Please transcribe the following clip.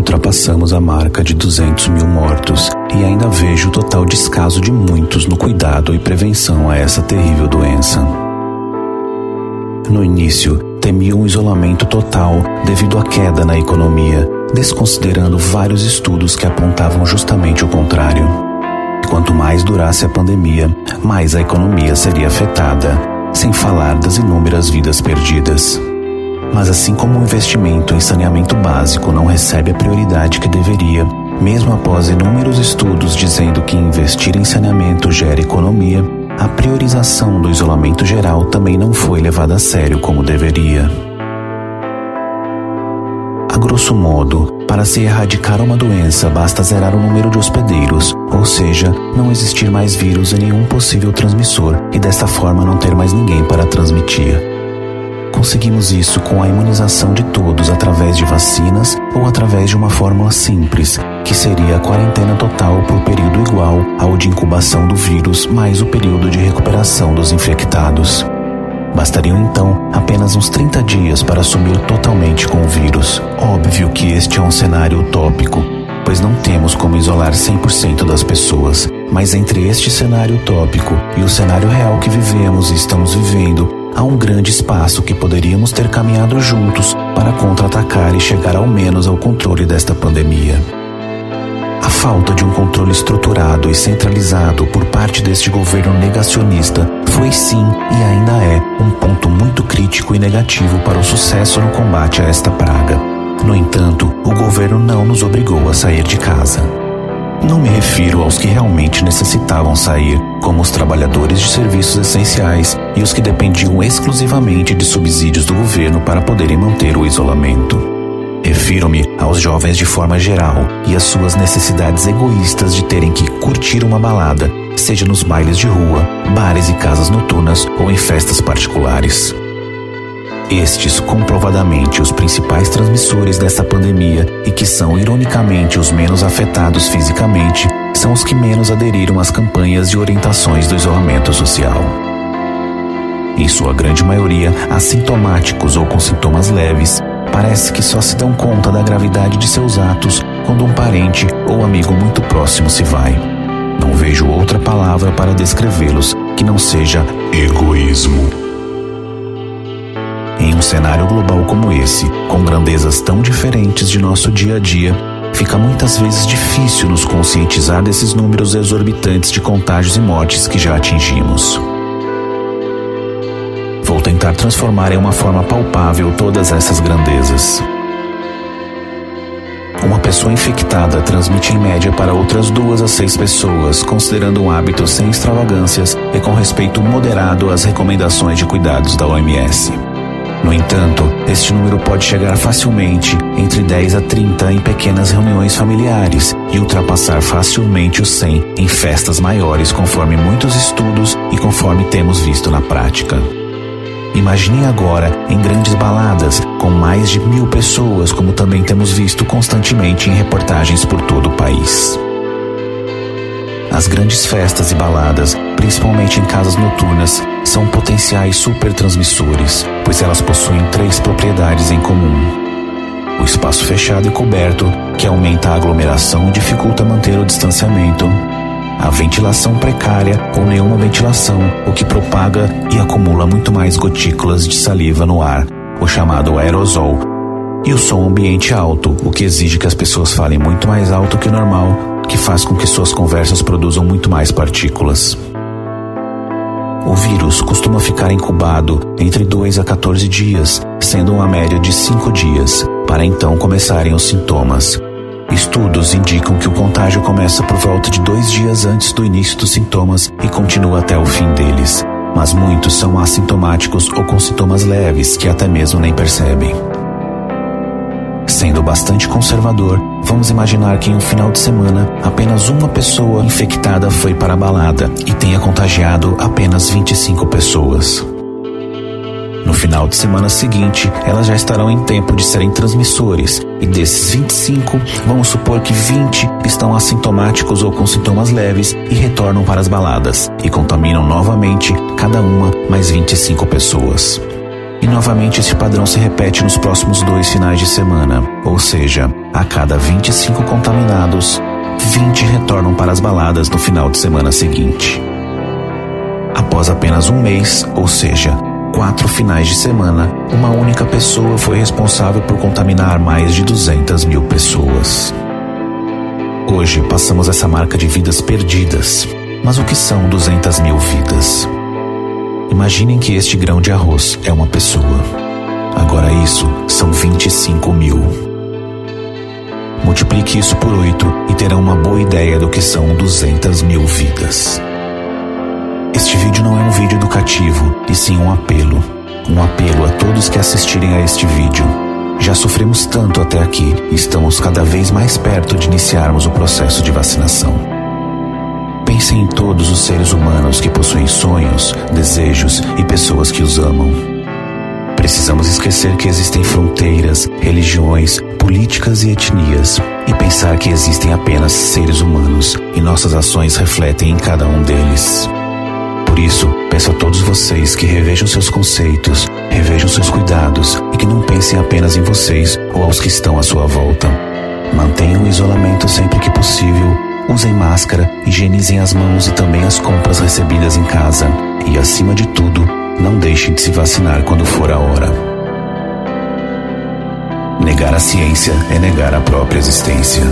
ultrapassamos a marca de 200 mil mortos e ainda vejo o total descaso de muitos no cuidado e prevenção a essa terrível doença. No início, temiam um isolamento total devido à queda na economia, desconsiderando vários estudos que apontavam justamente o contrário. Quanto mais durasse a pandemia, mais a economia seria afetada, sem falar das inúmeras vidas perdidas. Mas assim como o investimento em saneamento básico não recebe a prioridade que deveria, mesmo após inúmeros estudos dizendo que investir em saneamento gera economia, a priorização do isolamento geral também não foi levada a sério como deveria. A grosso modo, para se erradicar uma doença basta zerar o número de hospedeiros, ou seja, não existir mais vírus em nenhum possível transmissor e desta forma não ter mais ninguém para transmitir. Conseguimos isso com a imunização de todos através de vacinas ou através de uma fórmula simples, que seria a quarentena total por período igual ao de incubação do vírus mais o período de recuperação dos infectados. Bastariam então apenas uns 30 dias para assumir totalmente com o vírus. Óbvio que este é um cenário utópico, pois não temos como isolar 100% das pessoas, mas entre este cenário utópico e o cenário real que vivemos e estamos vivendo, há um grande espaço que poderíamos ter caminhado juntos para contra-atacar e chegar ao menos ao controle desta pandemia. A falta de um controle estruturado e centralizado por parte deste governo negacionista foi sim e ainda é um ponto muito crítico e negativo para o sucesso no combate a esta praga. No entanto, o governo não nos obrigou a sair de casa. Não me refiro aos que realmente necessitavam sair, como os trabalhadores de serviços essenciais e os que dependiam exclusivamente de subsídios do governo para poderem manter o isolamento. Refiro-me aos jovens de forma geral e às suas necessidades egoístas de terem que curtir uma balada, seja nos bailes de rua, bares e casas noturnas ou em festas particulares. Estes, comprovadamente, os principais transmissores dessa pandemia e que são, ironicamente, os menos afetados fisicamente, são os que menos aderiram às campanhas e orientações do isolamento social. Em sua grande maioria, assintomáticos ou com sintomas leves, parece que só se dão conta da gravidade de seus atos quando um parente ou amigo muito próximo se vai. Não vejo outra palavra para descrevê-los que não seja egoísmo. Em um cenário global como esse, com grandezas tão diferentes de nosso dia a dia, fica muitas vezes difícil nos conscientizar desses números exorbitantes de contágios e mortes que já atingimos. Vou tentar transformar em uma forma palpável todas essas grandezas. Uma pessoa infectada transmite em média para outras 2 a 6 pessoas, considerando um hábito sem extravagâncias e com respeito moderado às recomendações de cuidados da OMS. No entanto, este número pode chegar facilmente entre 10 a 30 em pequenas reuniões familiares e ultrapassar facilmente os 100 em festas maiores, conforme muitos estudos e conforme temos visto na prática. Imaginem agora em grandes baladas, com mais de 1000 pessoas, como também temos visto constantemente em reportagens por todo o país. As grandes festas e baladas, principalmente em casas noturnas, são potenciais supertransmissores, pois elas possuem 3 propriedades em comum. O espaço fechado e coberto, que aumenta a aglomeração e dificulta manter o distanciamento. A ventilação precária ou nenhuma ventilação, o que propaga e acumula muito mais gotículas de saliva no ar, o chamado aerosol. E o som ambiente alto, o que exige que as pessoas falem muito mais alto que o normal, que faz com que suas conversas produzam muito mais partículas. O vírus costuma ficar incubado entre 2 a 14 dias, sendo uma média de 5 dias, para então começarem os sintomas. Estudos indicam que o contágio começa por volta de 2 dias antes do início dos sintomas e continua até o fim deles, mas muitos são assintomáticos ou com sintomas leves que até mesmo nem percebem. Sendo bastante conservador, vamos imaginar que em um final de semana, apenas uma pessoa infectada foi para a balada e tenha contagiado apenas 25 pessoas. No final de semana seguinte, elas já estarão em tempo de serem transmissores, e desses 25, vamos supor que 20 estão assintomáticos ou com sintomas leves e retornam para as baladas, e contaminam novamente cada uma mais 25 pessoas. E novamente esse padrão se repete nos próximos 2 finais de semana, ou seja, a cada 25 contaminados, 20 retornam para as baladas no final de semana seguinte. Após apenas um mês, ou seja, 4 finais de semana, uma única pessoa foi responsável por contaminar mais de 200 mil pessoas. Hoje passamos essa marca de vidas perdidas, mas o que são 200 mil vidas? Imaginem que este grão de arroz é uma pessoa. Agora isso são 25 mil. Multiplique isso por 8 e terão uma boa ideia do que são 200 mil vidas. Este vídeo não é um vídeo educativo, e sim um apelo. Um apelo a todos que assistirem a este vídeo. Já sofremos tanto até aqui e estamos cada vez mais perto de iniciarmos o processo de vacinação. Pensem em todos os seres humanos que possuem sonhos, desejos e pessoas que os amam. Precisamos esquecer que existem fronteiras, religiões, políticas e etnias, e pensar que existem apenas seres humanos e nossas ações refletem em cada um deles. Por isso, peço a todos vocês que revejam seus conceitos, revejam seus cuidados e que não pensem apenas em vocês ou aos que estão à sua volta. Mantenham o isolamento sempre que possível, usem máscara, higienizem as mãos e também as compras recebidas em casa. E, acima de tudo, não deixem de se vacinar quando for a hora. Negar a ciência é negar a própria existência.